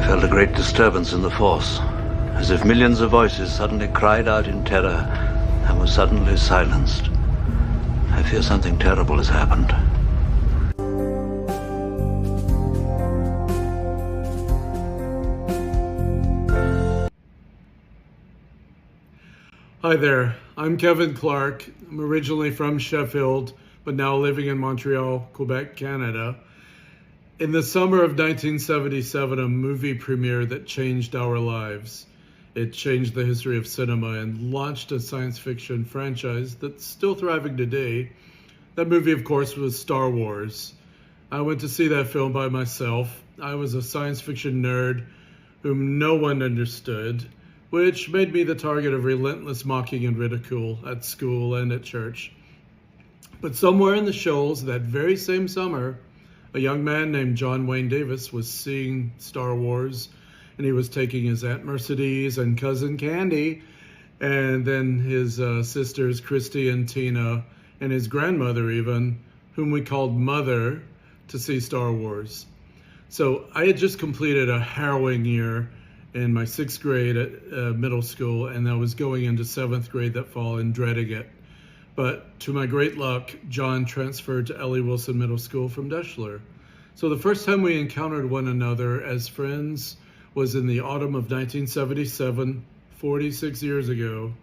felt a great disturbance in the force, as if millions of voices suddenly cried out in terror and were suddenly silenced. I fear something terrible has happened. Hi there, I'm Kevin Clark. I'm originally from Sheffield, but now living in Montreal, Quebec, Canada. In the summer of 1977, a movie premiered that changed our lives. It changed the history of cinema and launched a science fiction franchise that's still thriving today. That movie, of course, was Star Wars. I went to see that film by myself. I was a science fiction nerd whom no one understood, which made me the target of relentless mocking and ridicule at school and at church. But somewhere in the shoals that very same summer, a young man named John Wayne Davis was seeing Star Wars, and he was taking his Aunt Mercedes and cousin Candy, and then his sisters Christy and Tina, and his grandmother even, whom we called Mother, to see Star Wars. So I had just completed a harrowing year in my 6th grade at middle school, and I was going into 7th grade that fall and dreading it. But to my great luck, John transferred to Ellie Wilson Middle School from Deschler. So the first time we encountered one another as friends was in the autumn of 1977, 46 years ago.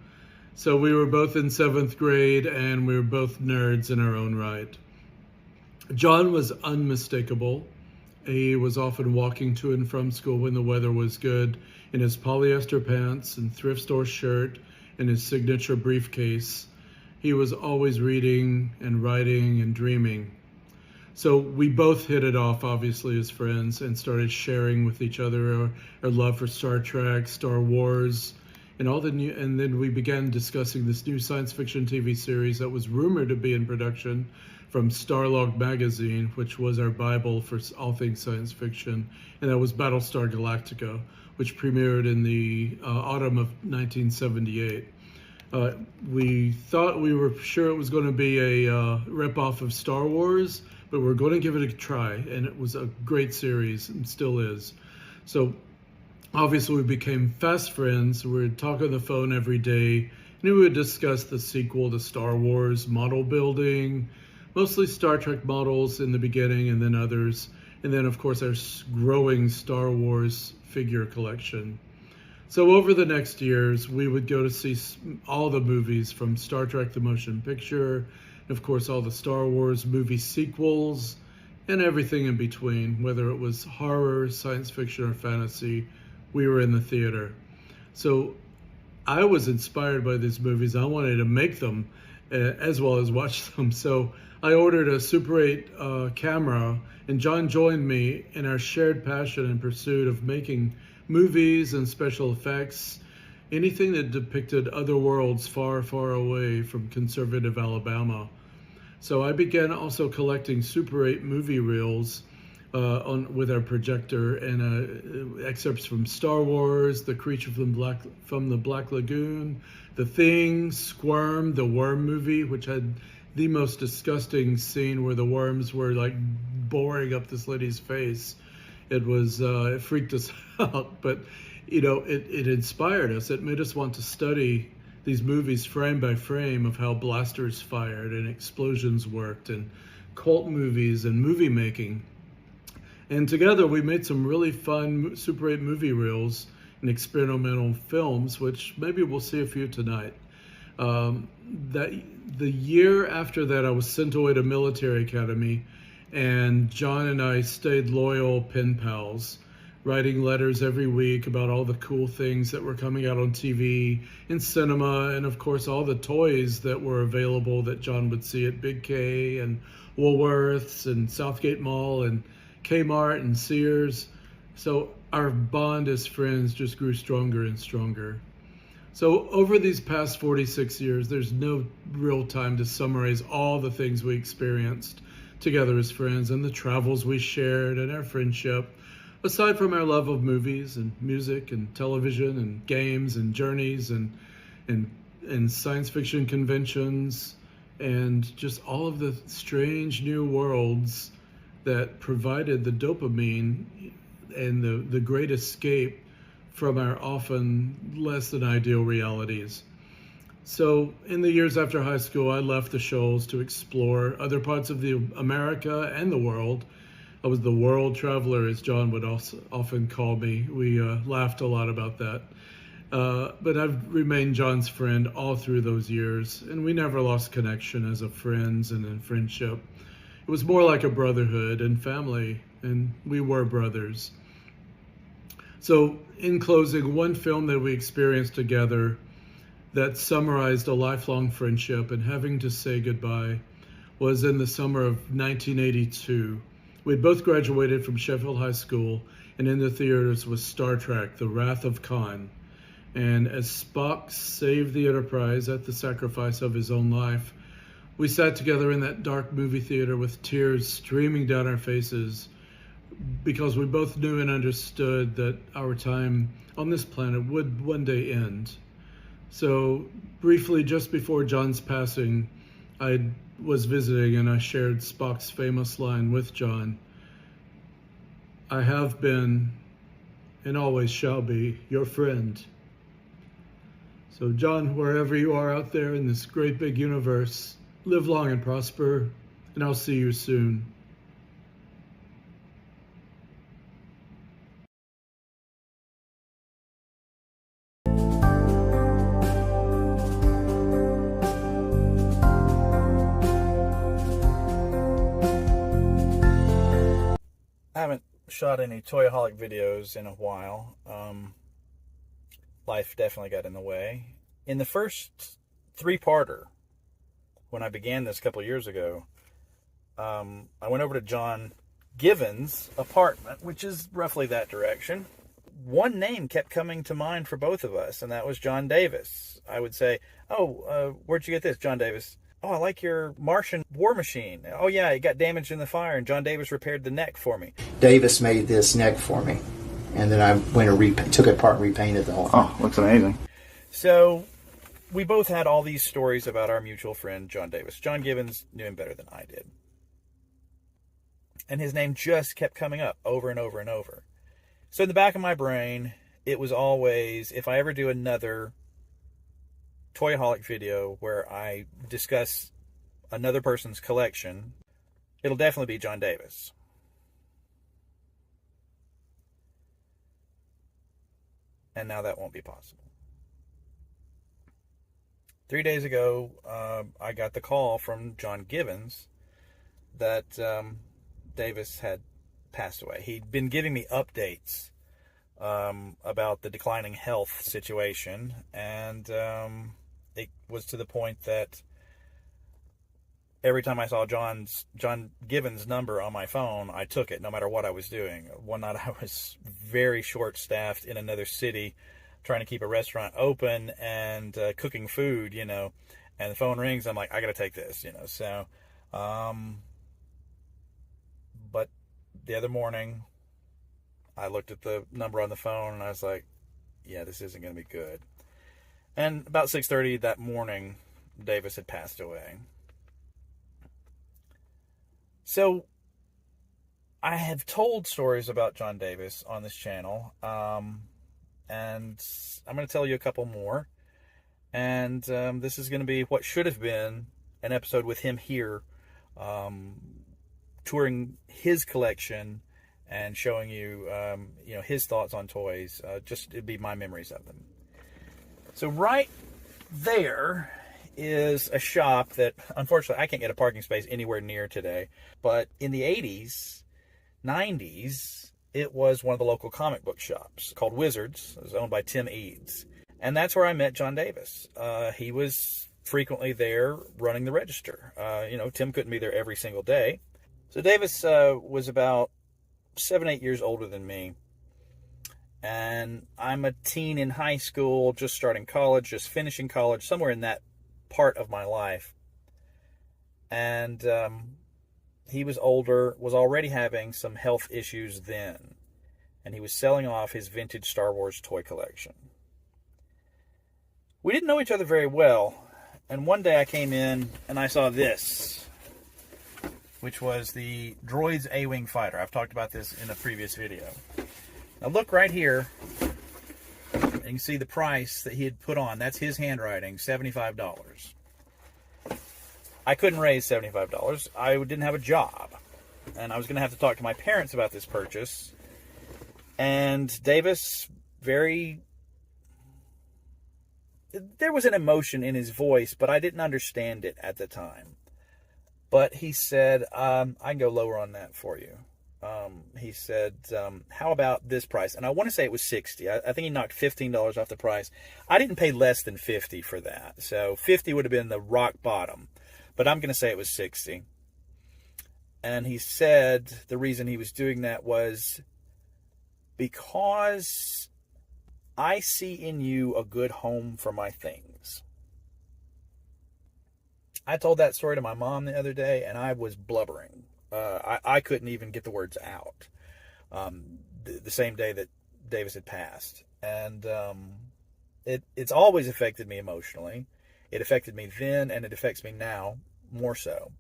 So we were both in 7th grade, and we were both nerds in our own right. John was unmistakable. He was often walking to and from school when the weather was good in his polyester pants and thrift store shirt and his signature briefcase. He was always reading and writing and dreaming. So we both hit it off, obviously, as friends, and started sharing with each other our love for Star Trek, Star Wars, and all the new. And then we began discussing this new science fiction TV series that was rumored to be in production from Starlog magazine, which was our Bible for all things science fiction, and that was Battlestar Galactica, which premiered in the autumn of 1978. We thought we were sure it was going to be a ripoff of Star Wars, but we're going to give it a try, and it was a great series and still is. So obviously we became fast friends. We would talk on the phone every day, and we would discuss the sequel to Star Wars, model building, mostly Star Trek models in the beginning and then others, and then of course our growing Star Wars figure collection. So over the next years, we would go to see all the movies from Star Trek the Motion Picture, and of course all the Star Wars movie sequels, and everything in between, whether it was horror, science fiction, or fantasy, we were in the theater. So I was inspired by these movies. I wanted to make them as well as watch them. So I ordered a Super 8 camera, and John joined me in our shared passion and pursuit of making movies and special effects, anything that depicted other worlds far, far away from conservative Alabama. So I began also collecting Super 8 movie reels with our projector, and excerpts from Star Wars, The Creature from the Black Lagoon, The Thing, Squirm, the Worm movie, which had the most disgusting scene where the worms were like boring up this lady's face. It freaked us out, but it inspired us. It made us want to study these movies frame by frame of how blasters fired and explosions worked, and cult movies and movie making. And together we made some really fun Super 8 movie reels and experimental films, which maybe we'll see a few tonight. That the year after that, I was sent away to military academy, and John and I stayed loyal pen pals, writing letters every week about all the cool things that were coming out on TV, in cinema, and of course all the toys that were available that John would see at Big K and Woolworths and Southgate Mall and Kmart and Sears. So our bond as friends just grew stronger and stronger. So over these past 46 years, there's no real time to summarize all the things we experienced together as friends, and the travels we shared, and our friendship, aside from our love of movies and music and television and games and journeys and science fiction conventions, and just all of the strange new worlds that provided the dopamine and the great escape from our often less than ideal realities. So in the years after high school, I left the Shoals to explore other parts of the America and the world. I was the world traveler, as John would also often call me. We laughed a lot about that. But I've remained John's friend all through those years, and we never lost connection as a friends and in friendship. It was more like a brotherhood and family, and we were brothers. So in closing, one film that we experienced together that summarized a lifelong friendship and having to say goodbye was in the summer of 1982. We'd both graduated from Sheffield High School, and in the theaters was Star Trek: The Wrath of Khan. And as Spock saved the Enterprise at the sacrifice of his own life, we sat together in that dark movie theater with tears streaming down our faces, because we both knew and understood that our time on this planet would one day end. So briefly, just before John's passing, I was visiting and I shared Spock's famous line with John: "I have been and always shall be your friend." So John, wherever you are out there in this great big universe, live long and prosper, and I'll see you soon. I haven't shot any Toyaholic videos in a while. Life definitely got in the way. In the first three-parter, when I began this a couple of years ago, I went over to John Givens' apartment, which is roughly that direction. One name kept coming to mind for both of us, and that was John Davis. I would say, where'd you get this, John Davis? Oh, I like your Martian war machine. Oh, yeah, it got damaged in the fire, and John Davis repaired the neck for me. Davis made this neck for me, and then I went and took it apart and repainted the whole thing. Oh, looks amazing. So we both had all these stories about our mutual friend, John Davis. John Givens knew him better than I did. And his name just kept coming up over and over and over. So in the back of my brain, it was always, if I ever do another Toyaholic video where I discuss another person's collection, it'll definitely be John Davis. And now that won't be possible. 3 days ago, I got the call from John Givens that Davis had passed away. He'd been giving me updates about the declining health situation, and it was to the point that every time I saw John Givens' number on my phone, I took it, no matter what I was doing. One night I was very short-staffed in another city, trying to keep a restaurant open and cooking food, and the phone rings. I'm like, I got to take this, So, but the other morning, I looked at the number on the phone and I was like, yeah, this isn't going to be good. And about 6:30 that morning, Davis had passed away. So I have told stories about John Davis on this channel, and I'm going to tell you a couple more. And this is going to be what should have been an episode with him here, touring his collection and showing you, his thoughts on toys. Just it'd be my memories of them. So right there is a shop that, unfortunately, I can't get a parking space anywhere near today. But in the 80s, 90s, it was one of the local comic book shops called Wizards. It was owned by Tim Eads. And that's where I met John Davis. He was frequently there running the register. Tim couldn't be there every single day. So Davis was about 7-8 years older than me. And I'm a teen in high school, just starting college, just finishing college, somewhere in that part of my life. And he was older, was already having some health issues then. And he was selling off his vintage Star Wars toy collection. We didn't know each other very well. And one day I came in and I saw this. which was the Droids A-Wing Fighter. I've talked about this in a previous video. Now look right here, and you can see the price that he had put on. That's his handwriting, $75. I couldn't raise $75. I didn't have a job. And I was going to have to talk to my parents about this purchase. And Davis, there was an emotion in his voice, but I didn't understand it at the time. But he said, I can go lower on that for you. He said, how about this price? And I want to say it was $60. I think he knocked $15 off the price. I didn't pay less than $50 for that. So $50 would have been the rock bottom. But I'm going to say it was $60. And he said the reason he was doing that was because I see in you a good home for my things. I told that story to my mom the other day, and I was blubbering. I couldn't even get the words out the same day that Davis had passed. And it's always affected me emotionally. It affected me then, and it affects me now more so.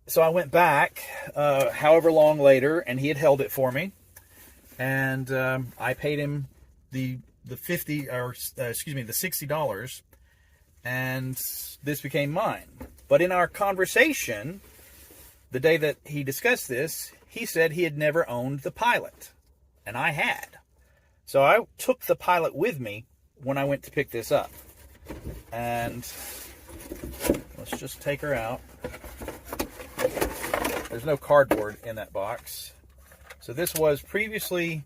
So I went back, however long later, and he had held it for me. And I paid him the $60, and this became mine. But in our conversation, the day that he discussed this, he said he had never owned the Pilot, and I had. So I took the Pilot with me when I went to pick this up. And let's just take her out. There's no cardboard in that box. So this was previously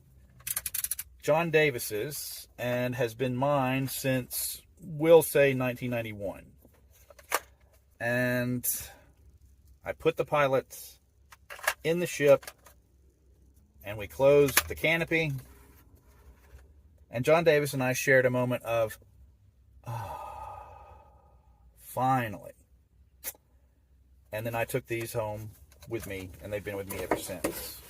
John Davis's and has been mine since, we'll say, 1991. And I put the Pilot in the ship, and we closed the canopy. And John Davis and I shared a moment of, finally. And then I took these home with me, and they've been with me ever since.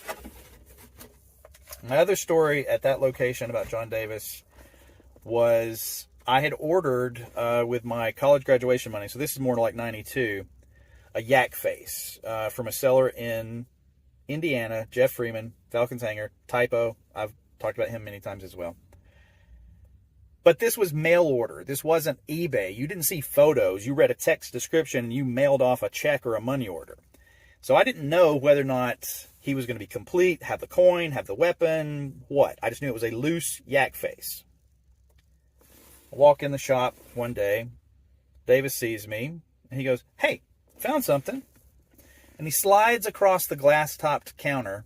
My other story at that location about John Davis was I had ordered with my college graduation money, so this is more like 92, a yak face from a seller in Indiana, Jeff Freeman, Falcons Hanger, Typo. I've talked about him many times as well. But this was mail order. This wasn't eBay. You didn't see photos. You read a text description and you mailed off a check or a money order. So I didn't know whether or not he was going to be complete, have the coin, have the weapon, what. I just knew it was a loose yak face. I walk in the shop one day. Davis sees me and he goes, "Hey, found something." And he slides across the glass-topped counter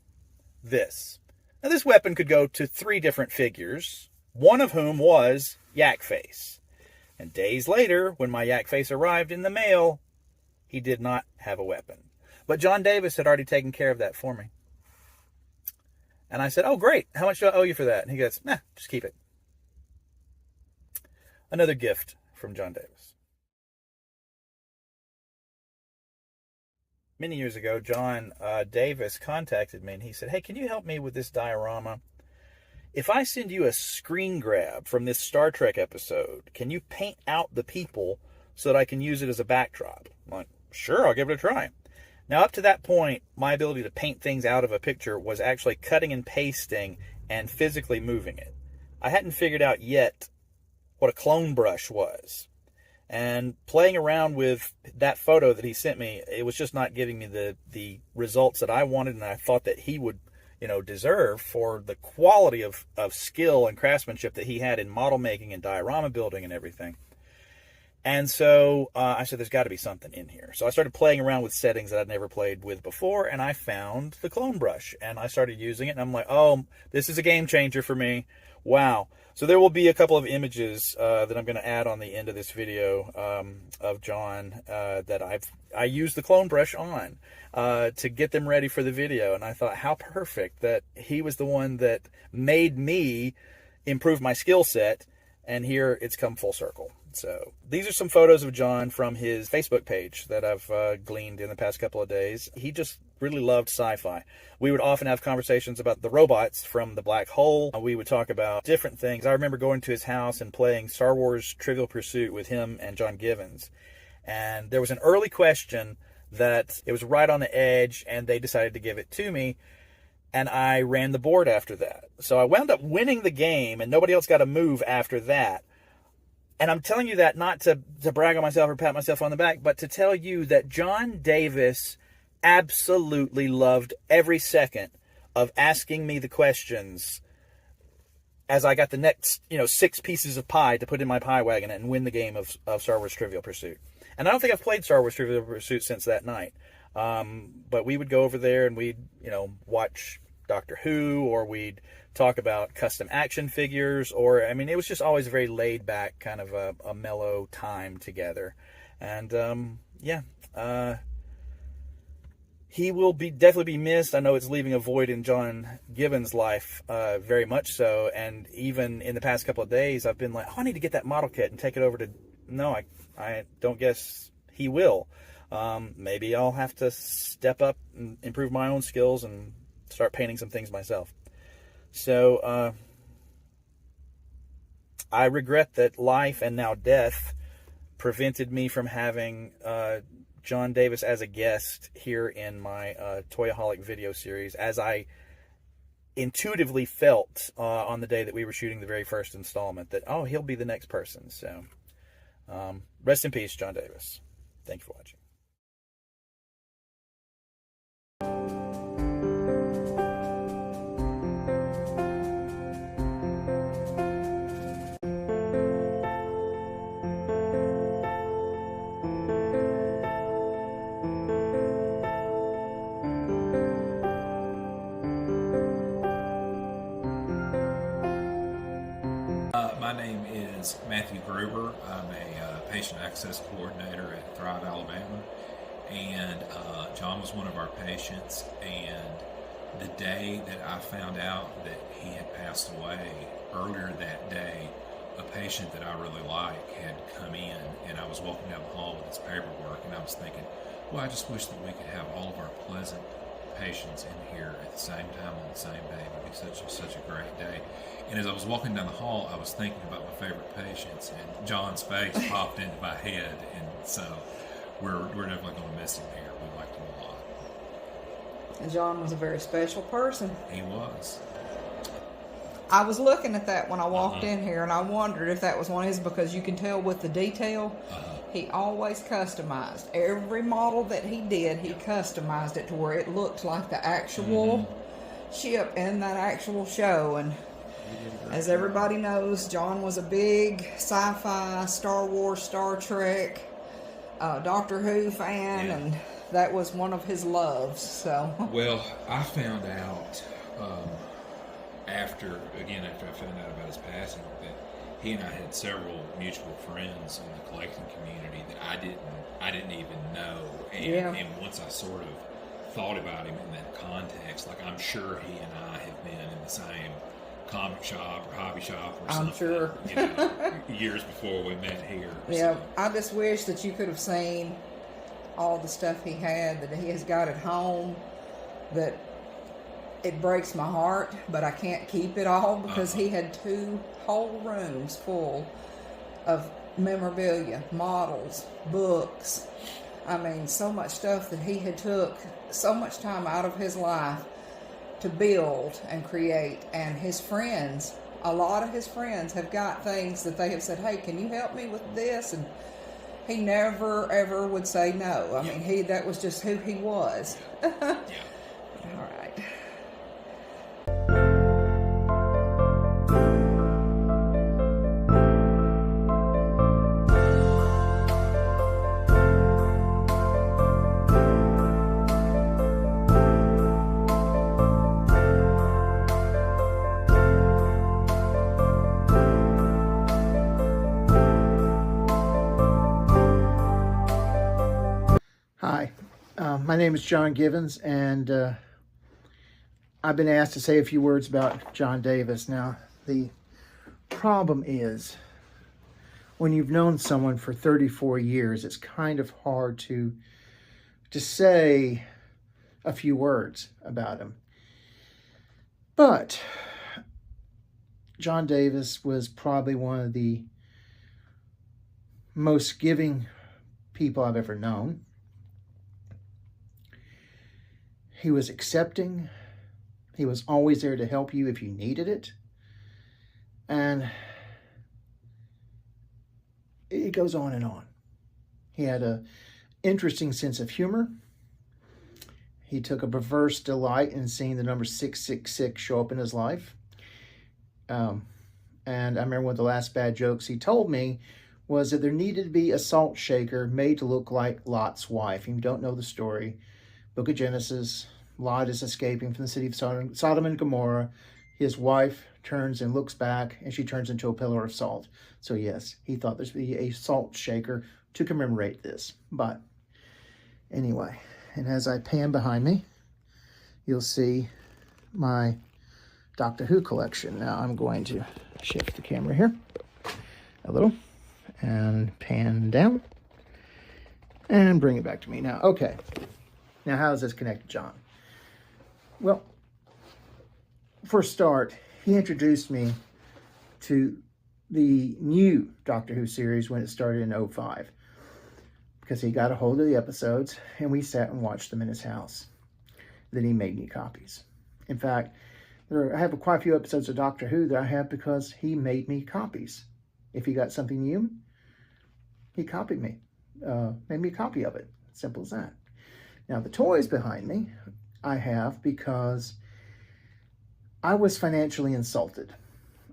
this. Now this weapon could go to 3 different figures, one of whom was yak face. And days later, when my yak face arrived in the mail, he did not have a weapon. But John Davis had already taken care of that for me. And I said, "Oh, great. How much do I owe you for that?" And he goes, "Nah, just keep it." Another gift from John Davis. Many years ago, John Davis contacted me and he said, "Hey, can you help me with this diorama? If I send you a screen grab from this Star Trek episode, can you paint out the people so that I can use it as a backdrop?" I'm like, "Sure, I'll give it a try." Now, up to that point, my ability to paint things out of a picture was actually cutting and pasting and physically moving it. I hadn't figured out yet what a clone brush was. And playing around with that photo that he sent me, it was just not giving me the results that I wanted and I thought that he would deserve for the quality of skill and craftsmanship that he had in model making and diorama building and everything. And so I said, there's got to be something in here. So I started playing around with settings that I'd never played with before, and I found the clone brush. And I started using it, and I'm like, oh, this is a game changer for me. Wow. So there will be a couple of images that I'm going to add on the end of this video of John that I used the clone brush on to get them ready for the video. And I thought, how perfect that he was the one that made me improve my skill set. And here it's come full circle. So these are some photos of John from his Facebook page that I've gleaned in the past couple of days. He just really loved sci-fi. We would often have conversations about the robots from the black hole. We would talk about different things. I remember going to his house and playing Star Wars Trivial Pursuit with him and John Givens. And there was an early question that it was right on the edge, and they decided to give it to me, and I ran the board after that. So I wound up winning the game, and nobody else got a move after that. And I'm telling you that not to brag on myself or pat myself on the back, but to tell you that John Davis absolutely loved every second of asking me the questions as I got the next, 6 pieces of pie to put in my pie wagon and win the game of Star Wars Trivial Pursuit. And I don't think I've played Star Wars Trivial Pursuit since that night. But we would go over there and we'd, watch Doctor Who, or we'd talk about custom action figures, or, it was just always a very laid back kind of a mellow time together. And, he will definitely be missed. I know it's leaving a void in John Gibbons' life, very much so. And even in the past couple of days, I've been like, I need to get that model kit and take it over to... No, I don't guess he will. Maybe I'll have to step up and improve my own skills and start painting some things myself. So, I regret that life and now death prevented me from having John Davis as a guest here in my Toyaholic video series, as I intuitively felt on the day that we were shooting the very first installment, that, he'll be the next person. So, rest in peace, John Davis. Thank you for watching. My name is Matthew Gruber. I'm a patient access coordinator at Thrive, Alabama, and John was one of our patients, and the day that I found out that he had passed away, earlier that day, a patient that I really like had come in, and I was walking down the hall with his paperwork, and I was thinking, well, I just wish that we could have all of our pleasant patients in here at the same time on the same day. It would be such a great day. And as I was walking down the hall, I was thinking about my favorite patients, and John's face popped into my head, and so we're definitely going to miss him here. We liked him a lot. And John was a very special person. He was. I was looking at that when I walked in here, and I wondered if that was one of his, because you can tell with the detail. He always customized. Every model that he did, he customized it to where it looked like the actual ship in that actual show. And as everybody knows, John was a big sci-fi, Star Wars, Star Trek, Doctor Who fan, and that was one of his loves. So, well, I found out after I found out about his passing, that he and I had several mutual friends in the collecting community that I didn't even know, and once I sort of thought about him in that context, like, I'm sure he and I have been in the same comic shop or hobby shop or something. I'm sure. Years before we met here. Yeah, so. I just wish that you could have seen all the stuff he had that he has got at home. That it breaks my heart, but I can't keep it all, because he had 2 whole rooms full of memorabilia, models, books. So much stuff that he had took so much time out of his life to build and create. And his friends, a lot of his friends have got things that they have said, hey, can you help me with this? And he never ever would say no. That was just who he was. All right. Hi, my name is John Gibbons, and I've been asked to say a few words about John Davis. Now, the problem is, when you've known someone for 34 years, it's kind of hard to say a few words about him. But John Davis was probably one of the most giving people I've ever known. He was accepting. He was always there to help you if you needed it. And it goes on and on. He had an interesting sense of humor. He took a perverse delight in seeing the number 666 show up in his life. And I remember one of the last bad jokes he told me was that there needed to be a salt shaker made to look like Lot's wife. If you don't know the story, Book of Genesis, Lot is escaping from the city of Sodom and Gomorrah. His wife turns and looks back, and she turns into a pillar of salt. So yes, he thought there should be a salt shaker to commemorate this. But anyway, and as I pan behind me, you'll see my Doctor Who collection. Now I'm going to shift the camera here a little and pan down and bring it back to me. Now, okay. Now, how does this connect to John? Well, for a start, he introduced me to the new Doctor Who series when it started in 2005, because he got a hold of the episodes and we sat and watched them in his house. Then he made me copies. In fact, I have quite a few episodes of Doctor Who that I have because he made me copies. If he got something new, he copied me, made me a copy of it. Simple as that. Now, the toys behind me, I have because I was financially insulted.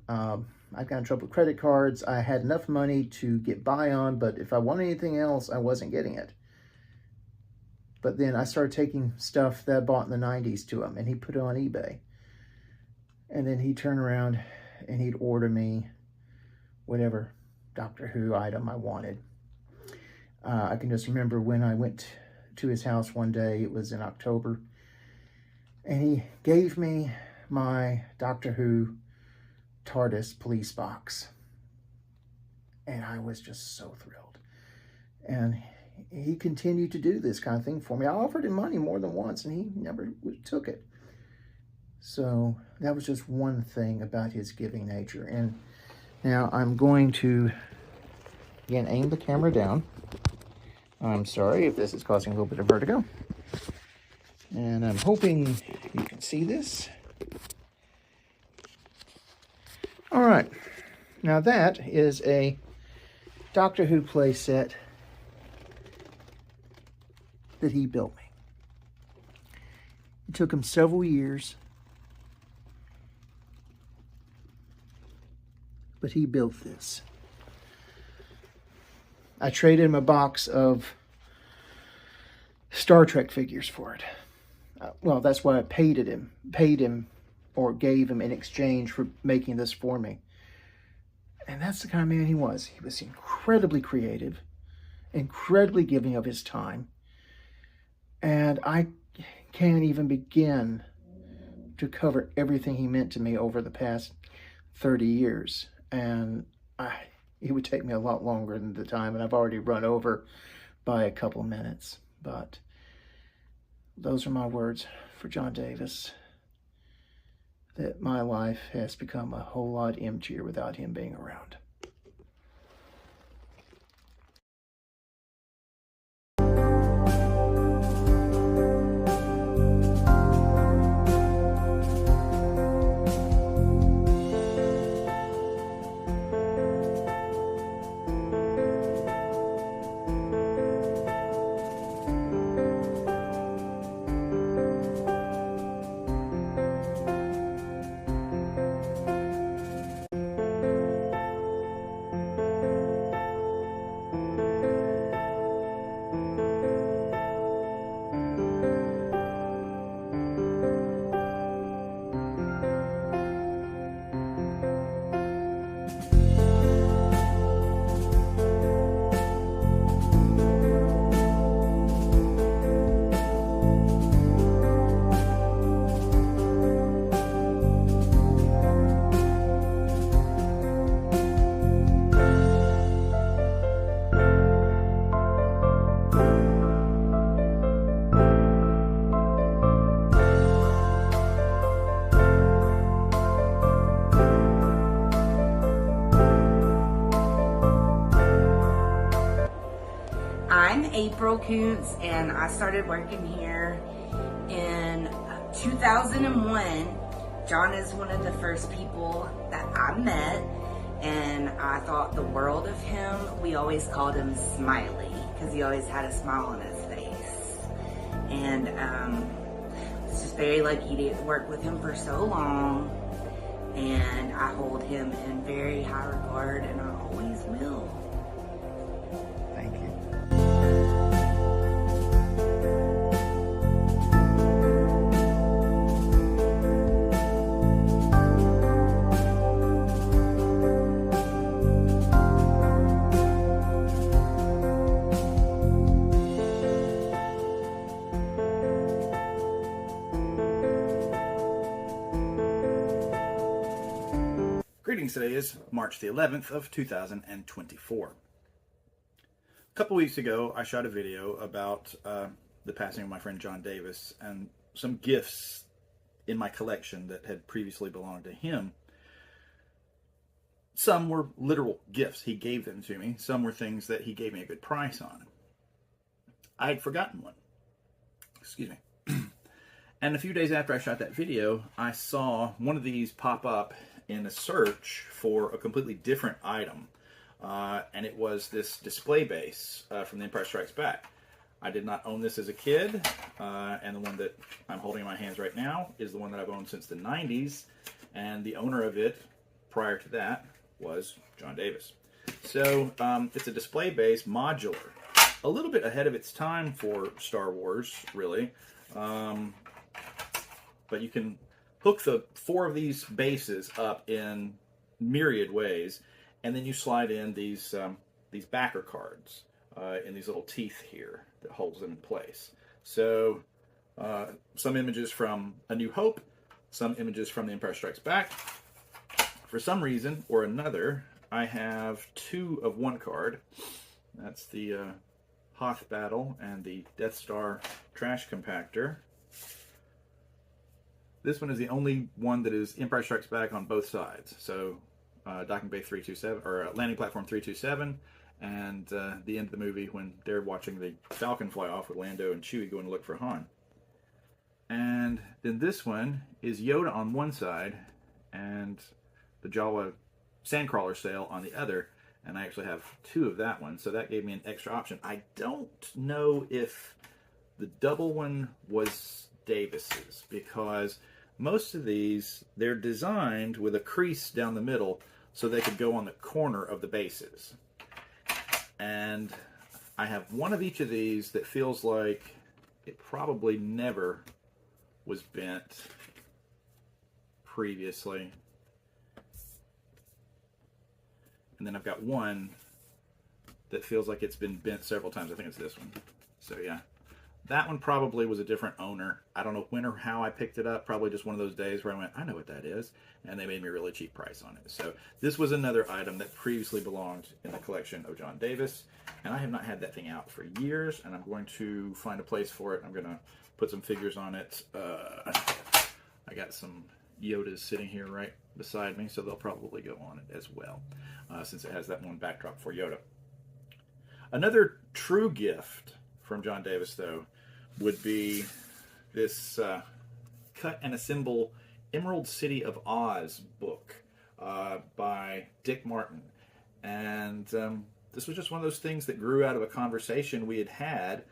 I got in trouble with credit cards. I had enough money to get by on, but if I wanted anything else, I wasn't getting it. But then I started taking stuff that I bought in the 90s to him, and he put it on eBay. And then he'd turn around and he'd order me whatever Doctor Who item I wanted. I can just remember when I went to his house one day, it was in October, and he gave me my Doctor Who TARDIS police box. And I was just so thrilled. And he continued to do this kind of thing for me. I offered him money more than once, and he never took it. So that was just one thing about his giving nature. And now I'm going to, again, aim the camera down. I'm sorry if this is causing a little bit of vertigo. And I'm hoping you can see this. All right. Now that is a Doctor Who play set that he built me. It took him several years, but he built this. I traded him a box of Star Trek figures for it. Well, that's why I paid him or gave him in exchange for making this for me. And that's the kind of man he was. He was incredibly creative, incredibly giving of his time. And I can't even begin to cover everything he meant to me over the past 30 years. And it would take me a lot longer than the time, and I've already run over by a couple minutes. But those are my words for John Davis, that my life has become a whole lot emptier without him being around. I'm April Koontz, and I started working here in 2001, John is one of the first people that I met, and I thought the world of him. We always called him Smiley because he always had a smile on his face. And I was just very lucky to work with him for so long, and I hold him in very high regard, and I always will. Thank you. Greetings, today is March the 11th of 2024. A couple weeks ago, I shot a video about the passing of my friend John Davis and some gifts in my collection that had previously belonged to him. Some were literal gifts. He gave them to me. Some were things that he gave me a good price on. I had forgotten one. Excuse me. And a few days after I shot that video, I saw one of these pop up in a search for a completely different item. And it was this display base from The Empire Strikes Back. I did not own this as a kid, and the one that I'm holding in my hands right now is the one that I've owned since the 90s, and the owner of it prior to that was John Davis. So it's a display base, modular, a little bit ahead of its time for Star Wars, really. But you can hook the 4 of these bases up in myriad ways, and then you slide in these backer cards in these little teeth here that holds them in place. So some images from A New Hope, some images from The Empire Strikes Back. For some reason or another, I have 2 of one card. That's the Hoth Battle and the Death Star Trash Compactor. This one is the only one that is Empire Strikes Back on both sides. So Docking Bay 327, or Landing Platform 327, and the end of the movie when they're watching the Falcon fly off with Lando and Chewie going to look for Han. And then this one is Yoda on one side and the Jawa Sandcrawler sail on the other. And I actually have 2 of that one, so that gave me an extra option. I don't know if the double one was Davis's, because most of these, they're designed with a crease down the middle so they could go on the corner of the bases. And I have one of each of these that feels like it probably never was bent previously. And then I've got one that feels like it's been bent several times. I think it's this one. So yeah. That one probably was a different owner. I don't know when or how I picked it up. Probably just one of those days where I went, I know what that is. And they made me a really cheap price on it. So this was another item that previously belonged in the collection of John Davis. And I have not had that thing out for years. And I'm going to find a place for it. I'm going to put some figures on it. I got some Yodas sitting here right beside me. So they'll probably go on it as well. Since it has that one backdrop for Yoda. Another true gift from John Davis, though, would be this Cut and Assemble Emerald City of Oz book by Dick Martin. And this was just one of those things that grew out of a conversation we had had.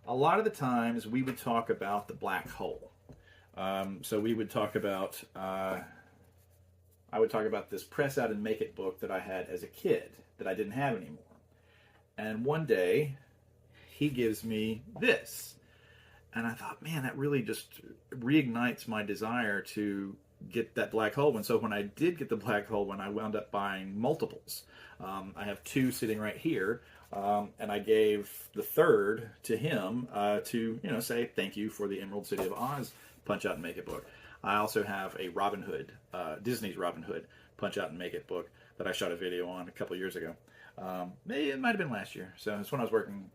A lot of the times we would talk about the black hole. So we would talk about, I would talk about this Press Out and Make It book that I had as a kid that I didn't have anymore. And one day he gives me this. And I thought, man, that really just reignites my desire to get that black hole one. So when I did get the black hole one, I wound up buying multiples. I have 2 sitting right here, and I gave the 3rd to him to, say thank you for the Emerald City of Oz Punch Out and Make It book. I also have a Robin Hood, Disney's Robin Hood Punch Out and Make It book that I shot a video on a couple years ago. It might have been last year. So it's when I was working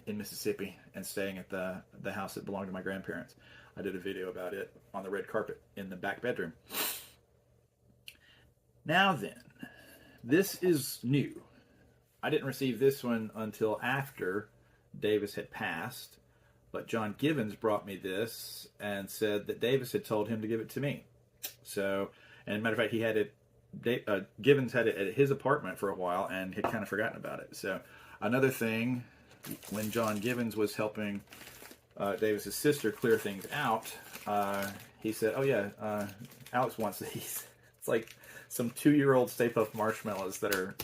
in Mississippi and staying at the house that belonged to my grandparents. I did a video about it on the red carpet in the back bedroom. Now then, this is new. I didn't receive this one until after Davis had passed, But John Givens brought me this and said that Davis had told him to give it to me. So, and matter of fact, he had it. Givens had it at his apartment for a while and had kind of forgotten about it. So, another thing, when John Givens was helping Davis's sister clear things out, he said, "Oh yeah, Alex wants these." It's like some 2-year-old Stay Puft marshmallows that are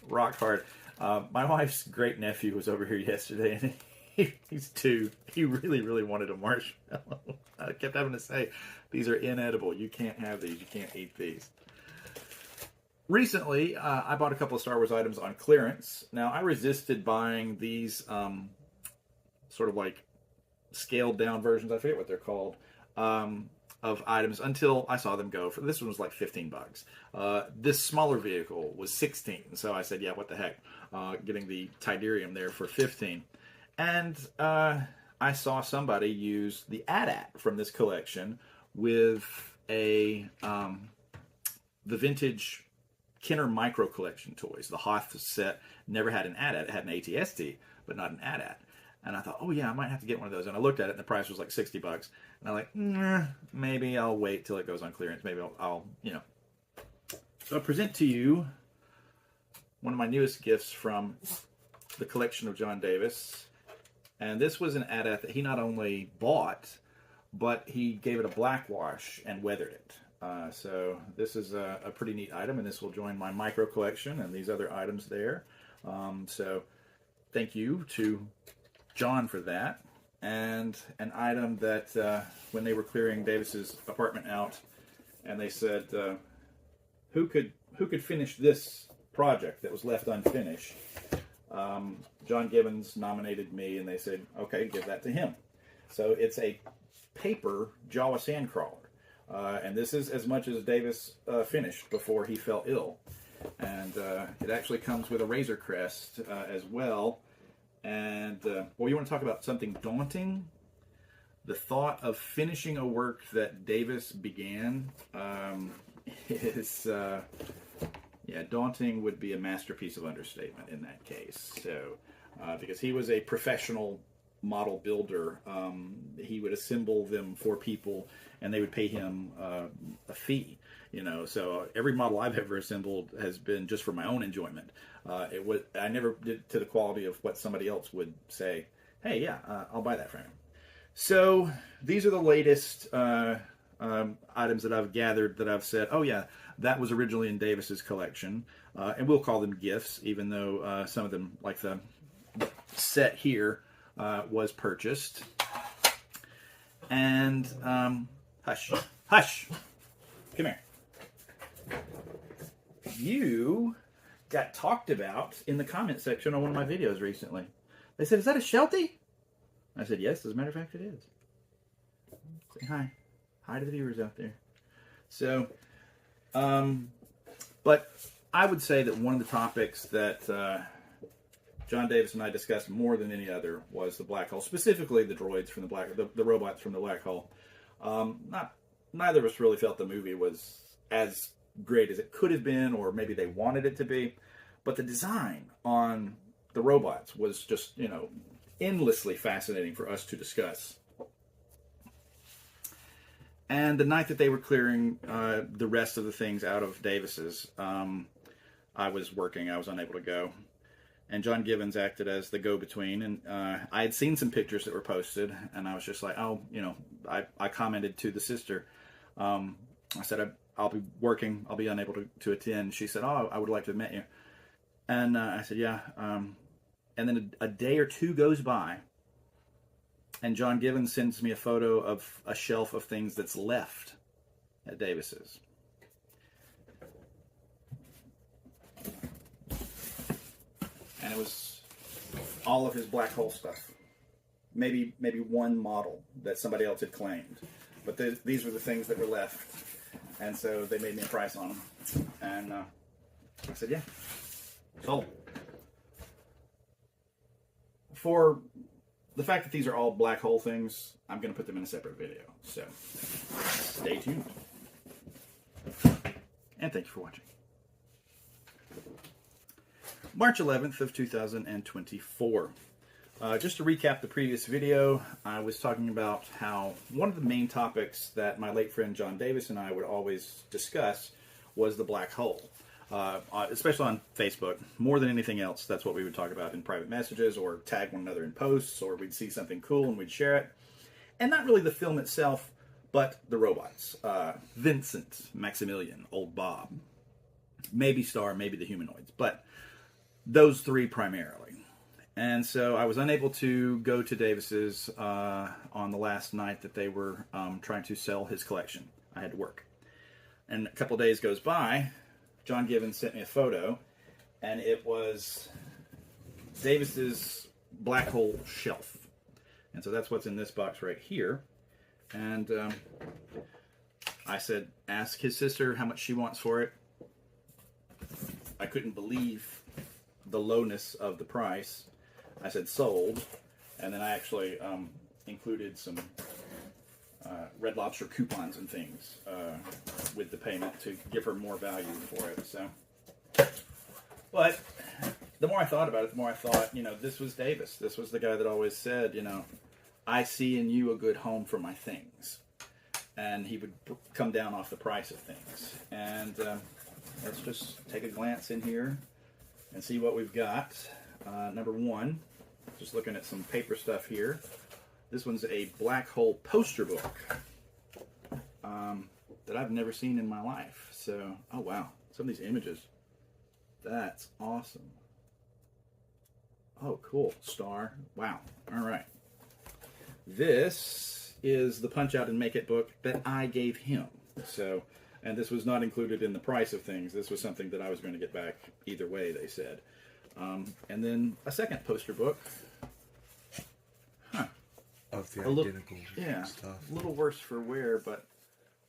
rock hard. My wife's great nephew was over here yesterday, and he's 2. He really, really wanted a marshmallow. I kept having to say, "These are inedible. You can't have these. You can't eat these." Recently, I bought a couple of Star Wars items on clearance. Now, I resisted buying these sort of like scaled down versions, I forget what they're called, of items until I saw them go for, this one was like $15. This smaller vehicle was $16. So I said, yeah, what the heck, getting the Tidarium there for $15. And I saw somebody use the AT-AT from this collection with the vintage Kenner Micro Collection toys. The Hoth set never had an AT-AT. It had an AT-ST, but not an AT-AT. And I thought, oh yeah, I might have to get one of those. And I looked at it, and the price was like $60. And I'm like, maybe I'll wait till it goes on clearance. Maybe I'll. So I present to you one of my newest gifts from the collection of John Davis. And this was an AT-AT that he not only bought, but he gave it a black wash and weathered it. So this is a pretty neat item, and this will join my micro collection and these other items there. So thank you to John for that. And an item that when they were clearing Davis's apartment out, and they said, who could finish this project that was left unfinished? John Givens nominated me, and they said, okay, give that to him. So it's a paper Jawa sandcrawler. And this is as much as Davis finished before he fell ill. And it actually comes with a Razor Crest as well. And, well, you want to talk about something daunting? The thought of finishing a work that Davis began is, daunting would be a masterpiece of understatement in that case. So, because he was a professional model builder, he would assemble them for people, and they would pay him a fee. So every model I've ever assembled has been just for my own enjoyment. I never did to the quality of what somebody else would say, hey, yeah, I'll buy that for him. So these are the latest items that I've gathered that I've said, oh yeah, that was originally in Davis's collection. And we'll call them gifts, even though some of them, like the set here, was purchased. And hush, come here. You got talked about in the comment section on one of my videos recently. They said, is that a Sheltie? I said, yes, as a matter of fact, it is. Say hi. Hi to the viewers out there. So, but I would say that one of the topics that John Davis and I discussed more than any other was the black hole, specifically the droids from the robots from the black hole. Neither of us really felt the movie was as great as it could have been, or maybe they wanted it to be, but the design on the robots was just, endlessly fascinating for us to discuss. And the night that they were clearing the rest of the things out of Davis's, I was working. I was unable to go. And John Givens acted as the go-between. And I had seen some pictures that were posted, and I was just like, I commented to the sister. I said, I'll be working. I'll be unable to attend. She said, I would like to have met you. And I said, yeah. And then a day or two goes by, and John Givens sends me a photo of a shelf of things that's left at Davis's. And it was all of his black hole stuff. Maybe one model that somebody else had claimed. But these were the things that were left. And so they made me a price on them. And I said, yeah, sold. For the fact that these are all black hole things, I'm going to put them in a separate video. So stay tuned. And thank you for watching. March 11th of 2024. Just to recap the previous video, I was talking about how one of the main topics that my late friend John Davis and I would always discuss was the black hole. Especially on Facebook, more than anything else, that's what we would talk about in private messages or tag one another in posts, or we'd see something cool and we'd share it. And not really the film itself, but the robots. Vincent, Maximilian, Old Bob, maybe Star, maybe the humanoids, but those three primarily. And so I was unable to go to Davis's on the last night that they were trying to sell his collection. I had to work. And a couple of days goes by, John Givens sent me a photo, and it was Davis's black hole shelf. And so that's what's in this box right here. And I said, ask his sister how much she wants for it. I couldn't believe the lowness of the price. I said sold, and then I actually included some Red Lobster coupons and things with the payment to give her more value for it. So, but the more I thought about it, the more I thought, this was Davis. This was the guy that always said, I see in you a good home for my things. And he would come down off the price of things. And let's just take a glance in here and see what we've got. Number one, just looking at some paper stuff here. This one's a black hole poster book that I've never seen in my life. So, oh wow, some of these images. That's awesome. Oh, cool. Star. Wow. All right. This is the Punch Out and Make It book that I gave him. So, and this was not included in the price of things. This was something that I was going to get back either way, they said. And then a second poster book. Huh. Of the identical stuff. A little worse for wear, but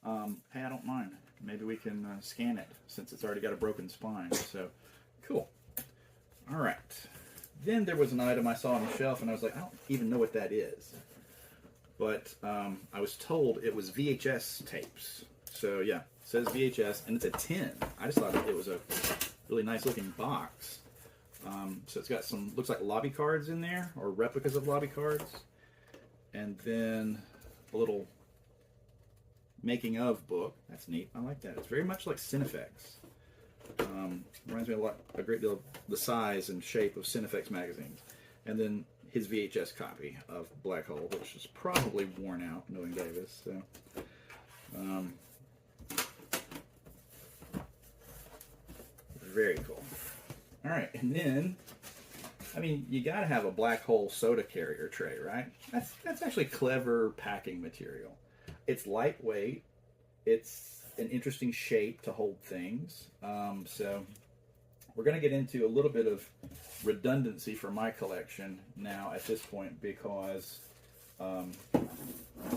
hey, I don't mind. Maybe we can scan it since it's already got a broken spine. So, cool. All right. Then there was an item I saw on the shelf, and I was like, I don't even know what that is. But I was told it was VHS tapes. So, yeah, it says VHS, and it's a tin. I just thought it was a really nice-looking box. So it's got some, looks like lobby cards in there, or replicas of lobby cards. And then a little making of book. That's neat. I like that. It's very much like Cinefex. Reminds me a great deal of the size and shape of Cinefex magazines. And then his VHS copy of Black Hole, which is probably worn out, knowing Davis. So, very cool. All right, and then, I mean, you got to have a black hole soda carrier tray, right? That's actually clever packing material. It's lightweight. It's an interesting shape to hold things. So we're going to get into a little bit of redundancy for my collection now at this point, because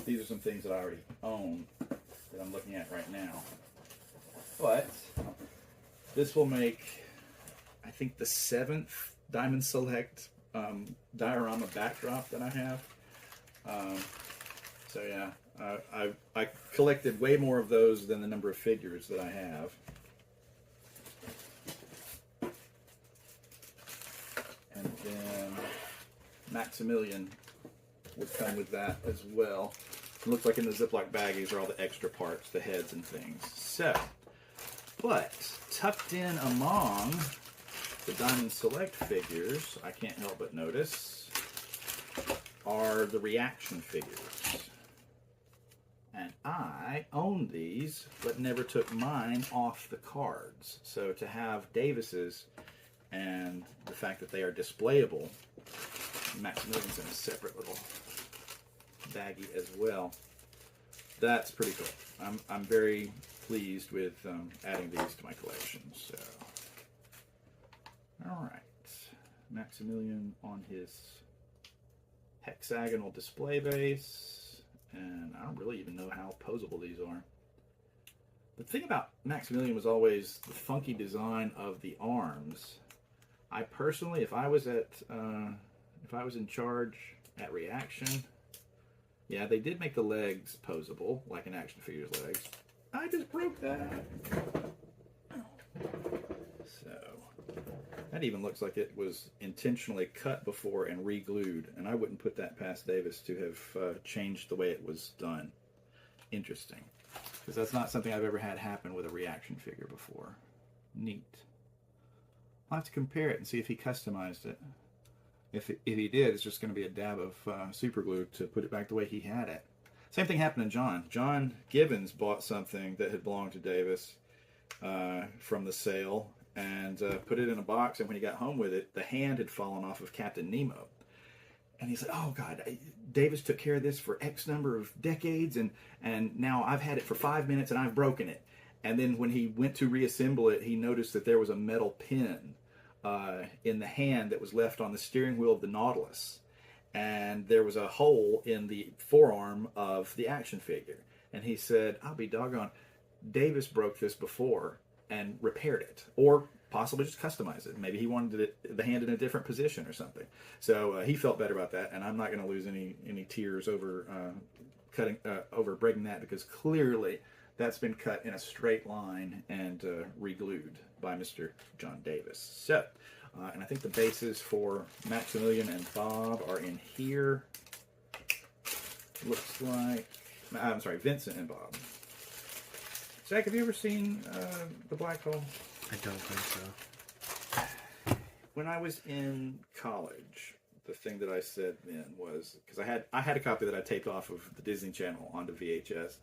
these are some things that I already own that I'm looking at right now. But this will make, I think, the 7th Diamond Select diorama backdrop that I have. So yeah, I collected way more of those than the number of figures that I have. And then Maximilian would come with that as well. It looks like in the Ziploc baggies are all the extra parts, the heads and things. So, but tucked in among the Diamond Select figures, I can't help but notice, are the reaction figures. And I own these, but never took mine off the cards. So to have Davis's and the fact that they are displayable, Maximilian's in a separate little baggie as well. That's pretty cool. I'm very pleased with adding these to my collection. So, all right, Maximilian on his hexagonal display base, and I don't really even know how posable these are. The thing about Maximilian was always the funky design of the arms. I personally, if I was in charge at Reaction, yeah, they did make the legs posable, like an action figure's legs. I just broke that. So, That even looks like it was intentionally cut before and re-glued, and I wouldn't put that past Davis to have changed the way it was done. Interesting, because that's not something I've ever had happen with a reaction figure before. Neat. I'll have to compare it and see if he customized it. If he did, it's just going to be a dab of super glue to put it back the way he had it. Same thing happened to John. John Givens bought something that had belonged to Davis from the sale and put it in a box, and when he got home with it, the hand had fallen off of Captain Nemo. And he's like, oh God, Davis took care of this for X number of decades, and now I've had it for 5 minutes and I've broken it. And then when he went to reassemble it, he noticed that there was a metal pin in the hand that was left on the steering wheel of the Nautilus. And there was a hole in the forearm of the action figure. And he said, I'll be doggone, Davis broke this before and repaired it. Or possibly just customize it. Maybe he wanted the hand in a different position or something. So he felt better about that, and I'm not going to lose any tears over over breaking that, because clearly that's been cut in a straight line and re-glued by Mr. John Davis. So, and I think the bases for Maximilian and Bob are in here. Looks like, I'm sorry, Vincent and Bob. Zach, have you ever seen The Black Hole? I don't think so. When I was in college, the thing that I said then was, because I had a copy that I taped off of the Disney Channel onto VHS,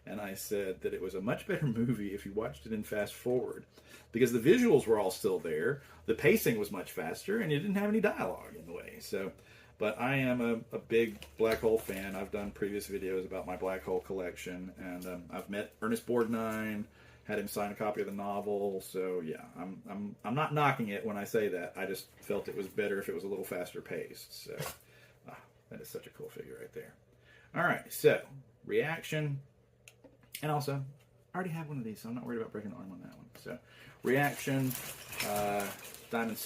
and I said that it was a much better movie if you watched it in fast forward, because the visuals were all still there, the pacing was much faster, and you didn't have any dialogue in the way. So, but I am a big Black Hole fan. I've done previous videos about my Black Hole collection, and I've met Ernest Borgnine, had him sign a copy of the novel. So yeah, I'm not knocking it when I say that. I just felt it was better if it was a little faster paced. So that is such a cool figure right there. All right, so reaction, and also I already have one of these, so I'm not worried about breaking the arm on that one. So reaction, Diamond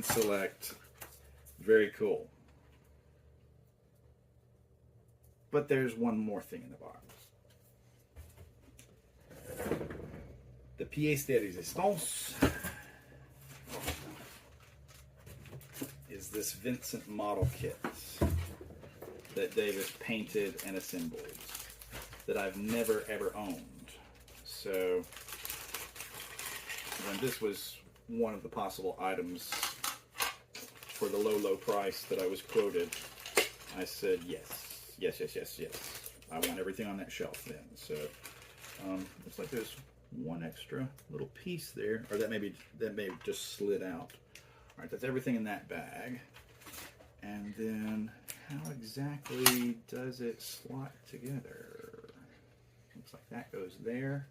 Select, very cool. But there's one more thing in the box. The pièce de résistance is this Vincent model kit that Davis painted and assembled that I've never ever owned. So when this was one of the possible items for the low price that I was quoted, I said yes. I want everything on that shelf then. So looks like there's one extra little piece there, or that may just slid out. All right, that's everything in that bag. And then how exactly does it slot together? Looks like that goes there.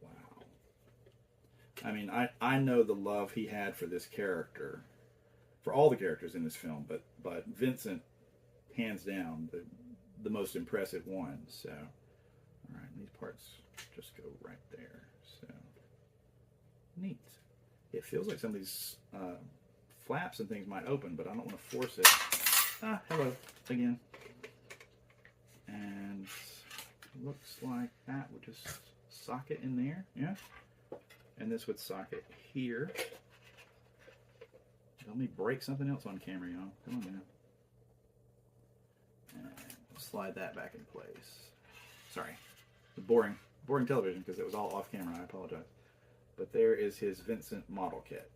Wow. I mean, I know the love he had for this character, for all the characters in this film, but Vincent, hands down, the most impressive one. So, all right, these parts just go right there. So, neat. It feels like some of these flaps and things might open, but I don't want to force it. Ah, hello again. And looks like that would just socket in there, yeah. And this would socket here. Let me break something else on camera, y'all. Come on, man. And slide that back in place. Sorry, boring television because it was all off camera. I apologize. But there is his Vincent model kit.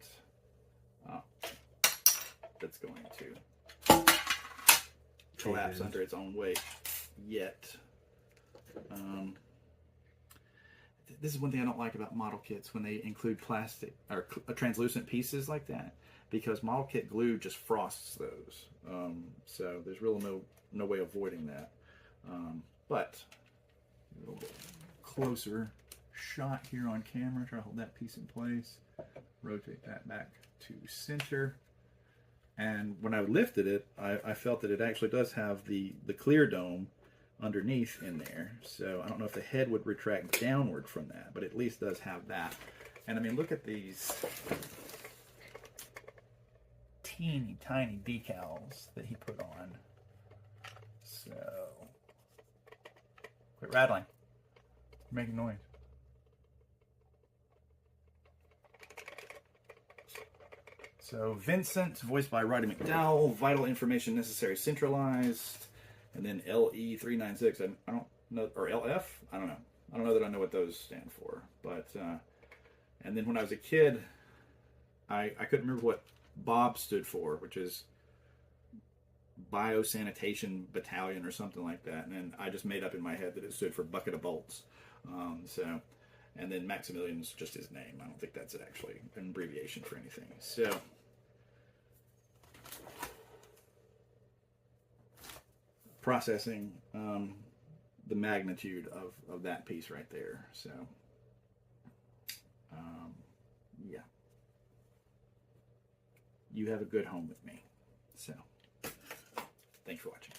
That's going to collapse under its own weight. Yet, this is one thing I don't like about model kits when they include plastic or translucent pieces like that, because model kit glue just frosts those. So there's really no way avoiding that. But a little bit closer shot here on camera. Try to hold that piece in place. Rotate that back to center. And when I lifted it, I felt that it actually does have the clear dome underneath in there. So I don't know if the head would retract downward from that, but it at least does have that. And I mean, look at these teeny tiny decals that he put on. So, quit rattling. You're making noise. So Vincent, voiced by Roddy McDowell, vital information necessary centralized, and then LE396. I don't know, or LF? I don't know. I don't know that I know what those stand for. But and then when I was a kid, I couldn't remember what Bob stood for, which is Biosanitation Battalion or something like that. And then I just made up in my head that it stood for Bucket of Bolts. And then Maximilian's just his name. I don't think that's actually an abbreviation for anything. So processing the magnitude of that piece right there. So yeah, you have a good home with me. So thanks for watching.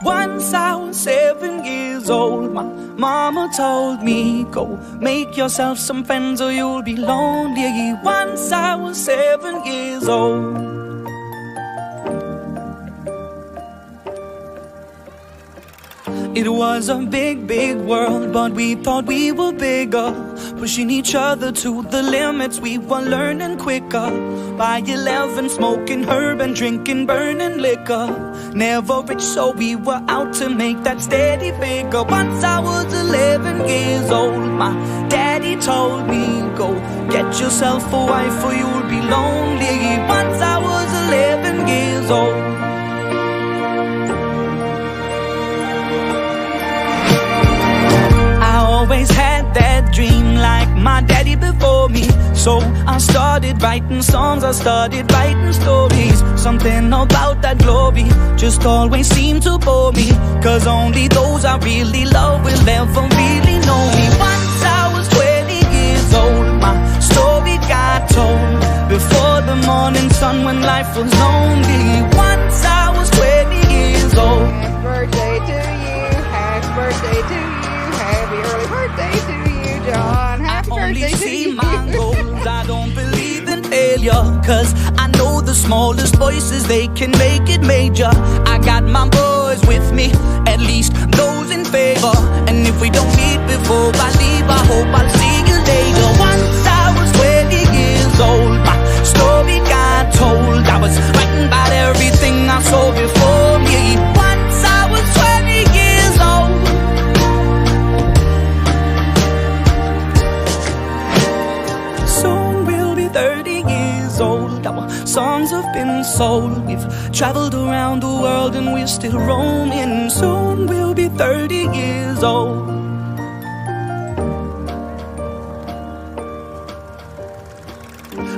Once I was 7 years old, my mama told me, go make yourself some friends or you'll be lonely. Once I was 7 years old. It was a big, big world, but we thought we were bigger, pushing each other to the limits. We were learning quicker. By 11, smoking herb and drinking burning liquor. Never rich, so we were out to make that steady figure. Once I was 11 years old, my daddy told me, go get yourself a wife or you'll be lonely. Once I was 11 years old. Always had that dream like my daddy before me. So I started writing songs, I started writing stories. Something about that glory just always seemed to bore me, cause only those I really love will ever really know me. Once I was 20 years old, my story got told before the morning sun when life was lonely. Once I was 20 years old. Happy birthday to you, happy birthday to you. Happy early birthday to you, John. Happy birthday to you. I only see my goals, I don't believe in failure, cause I know the smallest voices, they can make it major. I got my boys with me, at least those in favor. And if we don't meet before I leave, I hope I'll see you later. Once I was 20 years old, my story got told. I was writing about everything I saw before me. Once I was 20 years old. Soon we'll be 30 years old. Our songs have been sold. We've traveled around the world and we're still roaming. Soon we'll be 30 years old.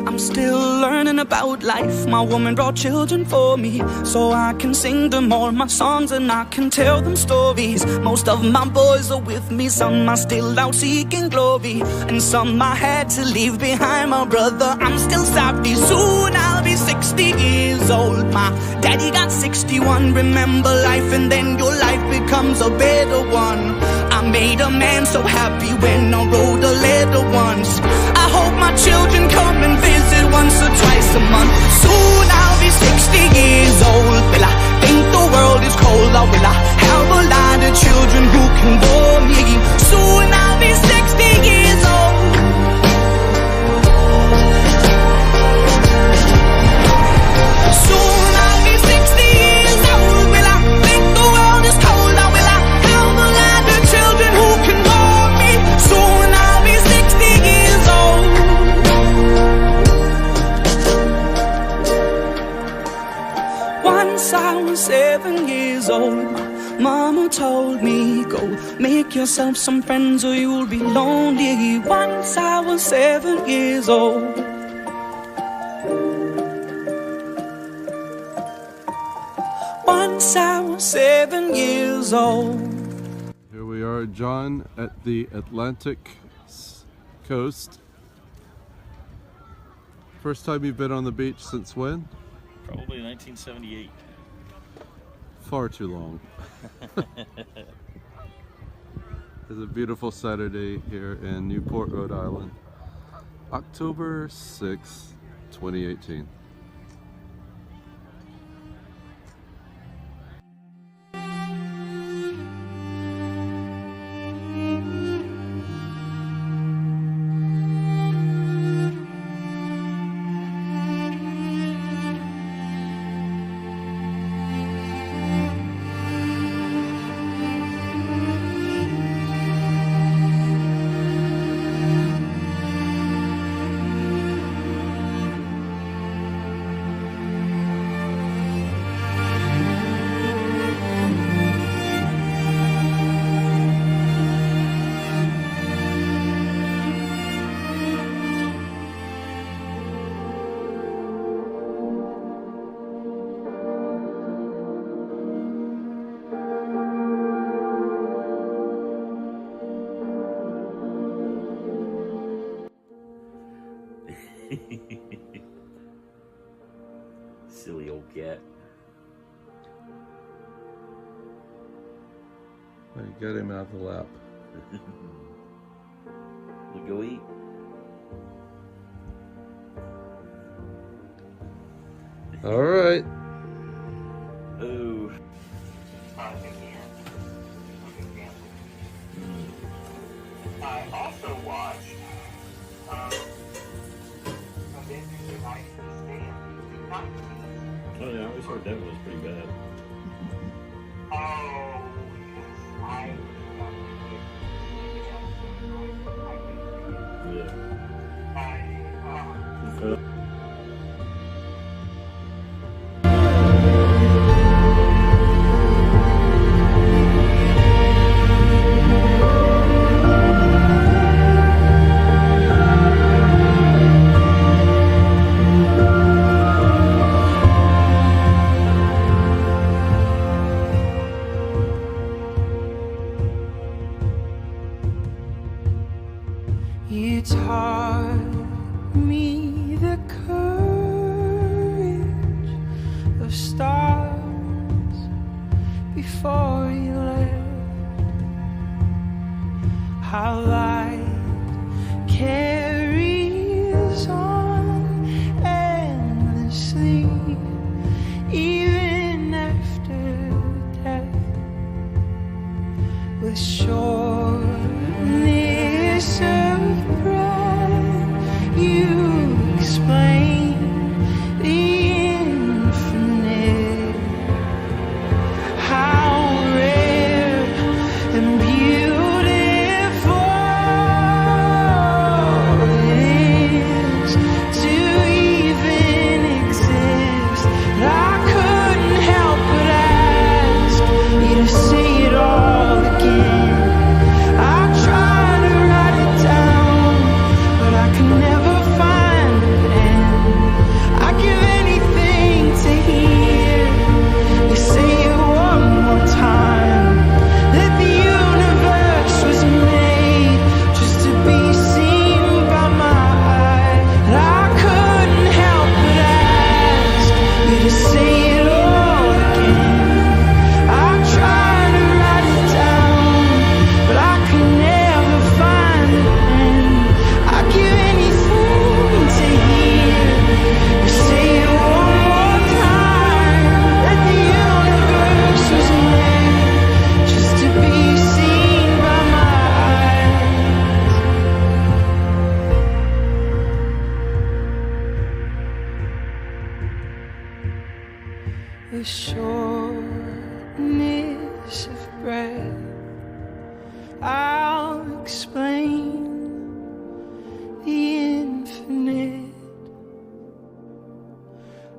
I'm still learning learn about life. My woman brought children for me, so I can sing them all my songs and I can tell them stories. Most of my boys are with me, some are still out seeking glory, and some I had to leave behind. My brother, I'm still savvy. Soon I'll be 60 years old. My daddy got 61. Remember life and then your life becomes a better one. I made a man so happy when I wrote a letter once. I hope my children come and visit once or twice a month. Soon I'll be 60 years old. Will I think the world is cold, or will I have a lot of children who can bore me? Soon I'll be 60 years old. Soon I'll be 60 years old. Will I think the world is cold, or will I have a lot of children who can bore me? Soon I'll be 60 years old. Once I was 7 years old, Mama told me, go make yourself some friends or you'll be lonely. Once I was 7 years old. Once I was 7 years old. Here we are, John, at the Atlantic coast. First time you've been on the beach since when? Probably 1978. Far too long. It's a beautiful Saturday here in Newport, Rhode Island. October 6, 2018. Silly old cat. I got him out of the lap. We'll go eat. All right. Oh. I also watched Oh yeah, I always heard that was pretty bad. Oh, Yeah. You taught me the courage of stars before you left. How light carries on endlessly, even after death. With sureness of breath, you explain the infinite. How rare and beautiful it is to even exist. I couldn't help but ask you to say it all again. explain the infinite.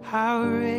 How rare